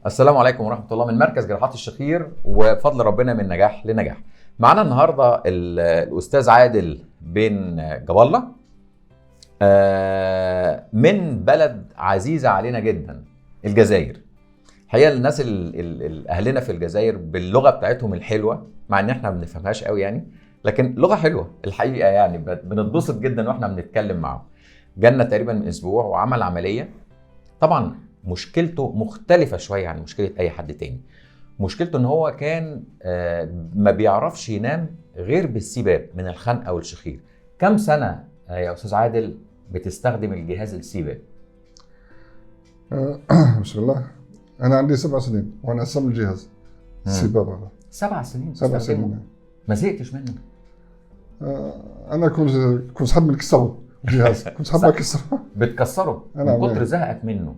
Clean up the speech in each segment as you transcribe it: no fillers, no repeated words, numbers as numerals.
السلام عليكم ورحمة الله من مركز جراحات الشخير، وبفضل ربنا من نجاح لنجاح. معنا النهاردة الأستاذ عادل بن جاب الله من بلد عزيزة علينا جدا، الجزائر. الحقيقة الناس أهلنا في الجزائر باللغة بتاعتهم الحلوة، مع إن إحنا ما بنفهمهاش قوي يعني، لكن لغة حلوة الحقيقة، يعني بنتبسط جدا وإحنا بنتكلم معاهم. جالنا تقريبا من أسبوع وعمل عملية. طبعا مشكلته مختلفة شوية عن مشكلة أي حد تاني. مشكلته إن هو كان ما بيعرفش ينام غير بالسيباب من الخنقة والشخير. كم سنة يا أستاذ عادل بتستخدم الجهاز السيباب؟ بسم الله. أنا عندي 7 سنين وأنا أستعمل الجهاز السيباب هذا. 7 سنين؟ 7 سنين. ما زهقتش منه؟ أنا كنت حابب نكسره الجهاز، كنت حابب أكسره. بتكسره من كتر زهقك منه؟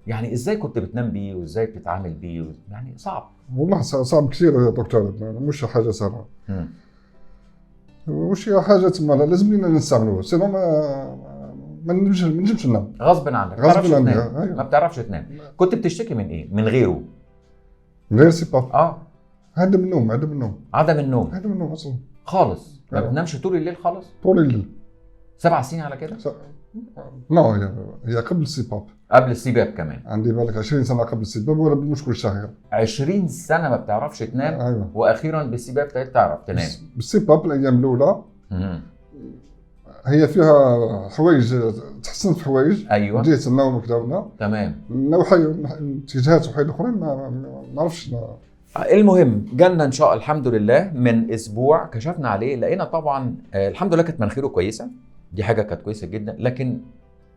يعني إزاي كنت بتنام بيه وإزاي بتتعامل بيه؟ يعني صعب والله، صعب كثير يا دكتور، مش حاجة سهلة. مش حاجة تما لازم لنا نستعملوه، سينو ما نجمش ننام غصب عنك. غصب عنك. ما بتعرفش تنام. كنت بتشتكي من إيه؟ من غيره؟ من غير سيباب. عدم النوم. عدم النوم أصلا خالص. ما بتنامش طول الليل خالص؟ طول الليل. 7 سنين على كده؟ لا، هي قبل السيباب. قبل السيباب كمان؟ عندي بالك 20 سنة قبل السيباب ولا بالمشكل الشهير. 20 سنة ما بتعرفش تنام. أيوة. وأخيرا بالسيباب ابتديت تعرف تنام. بالسيباب الأيام الأولى هي فيها حوايج، تحسنت في حوايج. أيوة. جيت النوم وكذا. تمام. اتجاهات وحيد أخرين ما نعرفش. المهم جالنا ان شاء الله الحمد لله من اسبوع، كشفنا عليه لقينا طبعا الحمد لله كانت مناخيره كويسه، دي حاجه كانت كويسه جدا. لكن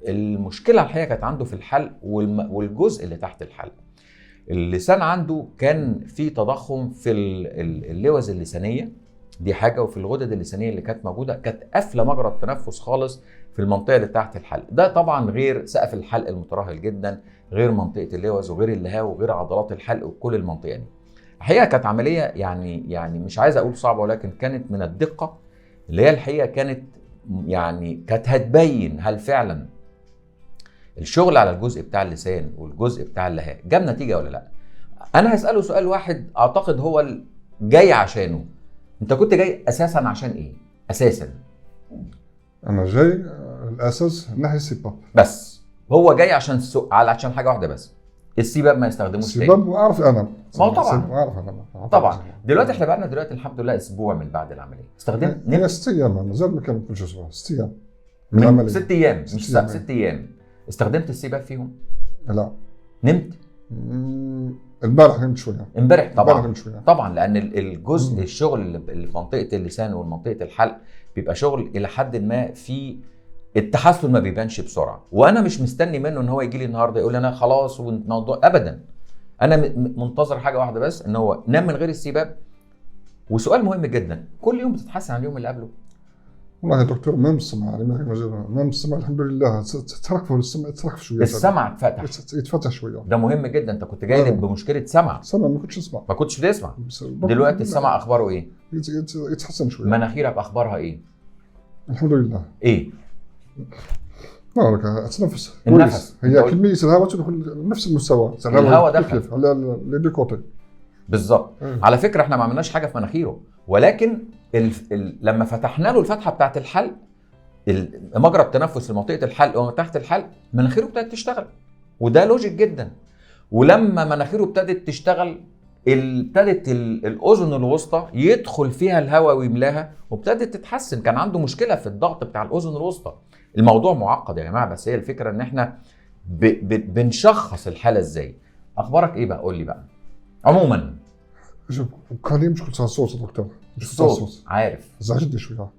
المشكله الحقيقه كانت عنده في الحلق والجزء اللي تحت الحلق. اللسان عنده كان في تضخم في اللوز اللسانيه، دي حاجه، وفي الغدد اللسانيه اللي كانت موجوده كانت قافله مجرى التنفس خالص في المنطقه اللي تحت الحلق. ده طبعا غير سقف الحلق المترهل جدا، غير منطقه اللوز وغير اللهاو وغير عضلات الحلق وكل المنطقه دي. الحقيقه كانت عمليه يعني مش عايز اقول صعبه، ولكن كانت من الدقه اللي هي الحقيقه كانت هتبين هل فعلا الشغل على الجزء بتاع اللسان والجزء بتاع اللهاء جاب نتيجه ولا لا. انا هساله سؤال واحد اعتقد هو جاي عشانه. انت كنت جاي اساسا عشان ايه؟ اساسا انا جاي الاساس ناحيه السيباب بس. هو جاي عشان حاجه واحده بس، السيباب ما يستخدموش تاني. السيباب اعرف انا. ما هو طبعا اعرف انا طبعا. دلوقتي احنا بقى لنا دلوقتي الحمد لله اسبوع من بعد العمليه. استخدمت هي 6 ايام، مازال ما كملتش اسبوع. 6 ايام من العمليه. 6 ايام مش 6 ايام. استخدمت السيباب فيهم؟ لا. نمت؟ امبارح نمت شويه. امبارح طبعا. نمت شويه طبعا لان الجزء الشغل اللي في منطقه اللسان ومنطقه الحلق بيبقى شغل الى حد ما في التحسن ما بيبانش بسرعه. وانا مش مستني منه ان هو يجي لي النهارده يقول لي انا خلاص والموضوع ابدا. انا منتظر حاجه واحده بس، ان هو نام من غير السيباب. وسؤال مهم جدا، كل يوم بتتحسن عن اليوم اللي قبله؟ والله يا دكتور ما مسمع الحمد لله. تركفوا السمع، تركف شويه. السمع اتفتح، يتفتح شويه. ده مهم جدا. انت كنت جاي بمشكله سمع. ما كنتش اسمع. ما كنتش بتسمع. دلوقتي السمع اخباره ايه؟ يتحسن شويه. مناخيرك اخبارها ايه؟ الحمد لله. ايه؟ لا اتنفس. النفس هي كميه الهواء تدخل نفس المستوى. الهواء دخل على لي كوتي بالظبط. على فكره احنا ما عملناش حاجه في مناخيره، ولكن لما فتحنا له الفتحه بتاعه الحلق، مجرى التنفس لمنطقه الحلق وما تحت الحلق، مناخيره ابتدت تشتغل، وده لوجيك جدا. ولما مناخيره ابتدت تشتغل، ابتدت الاذن الوسطى يدخل فيها الهواء ويملاها، وابتدت تتحسن. كان عنده مشكله في الضغط بتاع الاذن الوسطى. الموضوع معقد يا جماعه، بس هي الفكره ان احنا بنشخص الحاله ازاي. اخبارك ايه بقى؟ قول لي بقى عموما. شوف، كان مشكلة الصوت يا دكتور. الصوت عارف زعجني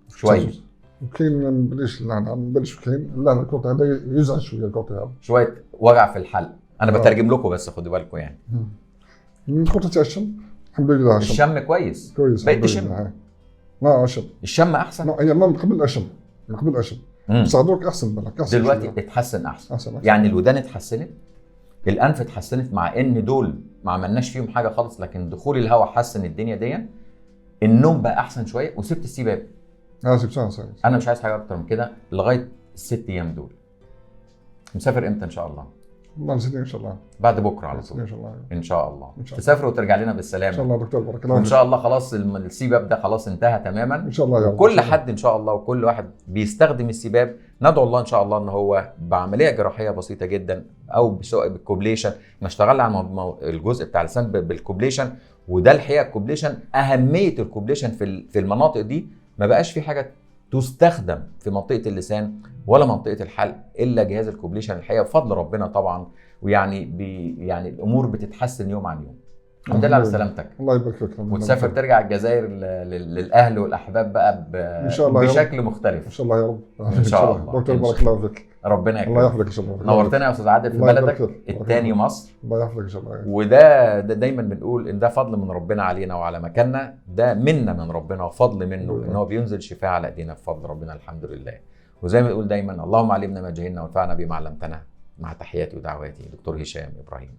شويه. وكاين بلاش كاين. لا انا كنت هذا يزعج شويه. شويه وجع في الحلق. انا بترجم لكم بس خدوا بالكم يعني. كنت اتشم الحمد لله. الشم كويس. بقيت تشم؟ لا اشم. الشم احسن؟ لا من قبل اشم. بس هذوك احسن بالك. دلوقتي اتحسن احسن. يعني الودان اتحسنت، الانف اتحسنت، مع ان دول ما عملناش فيهم حاجه خالص، لكن دخول الهواء حسن الدنيا دي. النوم بقى احسن شويه، وسبت السيباب. سبت. انا مش عايز حاجه اكتر من كده لغايه ال6 ايام دول. مسافر امتى ان شاء الله؟ بعد سنين ان شاء الله. بعد بكره على بعد سنين طول ان شاء الله. ان شاء الله إن شاء الله. تسافر وترجع لنا بالسلامه ان شاء الله دكتور، بارك الله وان فيك. شاء الله خلاص السباب ده خلاص انتهى تماما ان شاء الله يا رب. وكل حد ان شاء الله وكل واحد بيستخدم السباب ندعو الله ان شاء الله ان هو بعمليه جراحيه بسيطه جدا او سواء بالكوبليشن. احنا اشتغلنا على الجزء بتاع اللسان بالكوبليشن، وده الحقيقه الكوبليشن اهميه الكوبليشن في المناطق دي ما بقاش في حاجه تستخدم في منطقه اللسان ولا منطقه الحلق الا جهاز الكوبليشن الحقيقه بفضل ربنا طبعا. ويعني يعني الامور بتتحسن يوم عن يوم. الحمد لله على سلامتك. الله يبارك فيك. وتسافر ترجع الجزائر للاهل والاحباب بقى ان شاء الله بشكل مختلف ان شاء الله يا رب. ان شاء الله دكتور بارك الله فيك. ربنا الله يكرمك. يحفظك ان شاء الله. نورتنا يا استاذ عادل في الله يبارك بلدك فيك. الثاني مصر. الله يحفظك ان شاء الله. وده دايما بنقول ان ده فضل من ربنا علينا وعلى مكاننا، ده منه من ربنا وفضل منه ان هو بينزل شفاء على ايدينا بفضل ربنا الحمد لله. وزي ما بنقول دايما اللهم علمنا ما جهلنا وانفعنا بما علمتنا. مع تحياتي ودعواتي دكتور هشام ابراهيم.